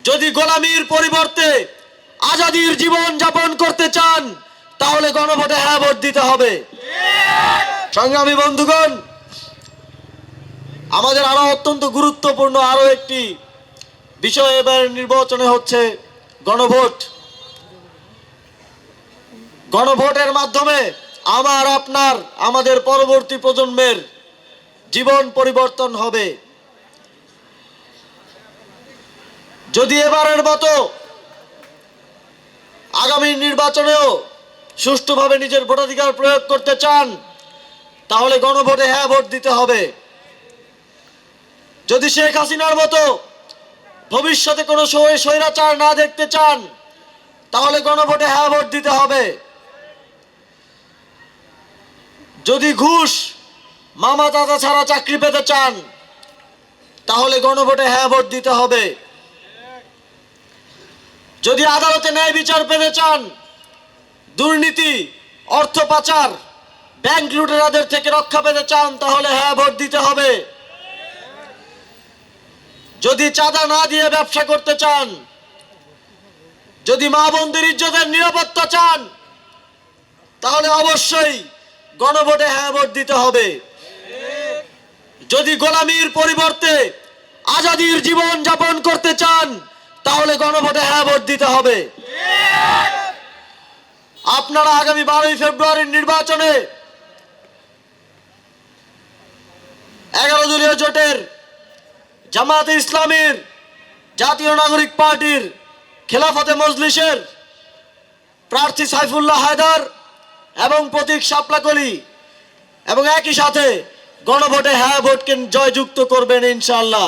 যদি গোলামীর পরিবর্তে আজাদির জীবন যাপন করতে চান তাহলে গণভোটে হ্যাঁ ভোট দিতে হবে। সংগ্রামী বন্ধুগণ, আমাদের আরো অত্যন্ত গুরুত্বপূর্ণ আরো একটি বিষয় এবার নির্বাচনে হচ্ছে গণভোট। গণভোটের মাধ্যমে আমার আপনার আমাদের পরবর্তী প্রজন্মের জীবন পরিবর্তন হবে। যদি এবারের মতো আগামী নির্বাচনেও সুষ্ঠুভাবে নিজের ভোটাধিকার প্রয়োগ করতে চান তাহলে গণভোটে হ্যাঁ ভোট দিতে হবে। যদি শেখ হাসিনার মতো ভবিষ্যতে কোনো স্বৈরাচার না দেখতে চান তাহলে গণভোটে হ্যাঁ ভোট দিতে হবে। যদি ঘুষ মামা দাদা ছাড়া চাকরি পেতে চান তাহলে গণভোটে হ্যাঁ ভোট দিতে হবে। যদি আদালতে ন্যায় বিচার পেতে চান, দুর্নীতি অর্থ পাচার ব্যাংক লুটেরাদের থেকে রক্ষা পেতে চান তাহলে হ্যাঁ ভোট দিতে হবে। যদি চাঁদা না দিয়ে ব্যবসা করতে চান, যদি মা বোনদের ইজ্জতের নিরাপত্তা চান তাহলে অবশ্যই গণভোটে হ্যাঁ ভোট দিতে হবে। যদি গোলামীর পরিবর্তে আজাদির জীবন যাপন করতে চান তাহলে গণভোটে হ্যাঁ ভোট দিতে হবে। আপনারা আগামী 12ই ফেব্রুয়ারির নির্বাচনে 11 দলীয় জোটের জামায়াতে ইসলামীর, জাতীয় নাগরিক পার্টির, খেলাফতে মজলিসের প্রার্থী সাইফুল্লাহ হায়দার এবং প্রতীক শাপলাকলি এবং একই সাথে গণভোটে হ্যাঁ ভোটকে জয়যুক্ত করবেন ইনশাআল্লাহ।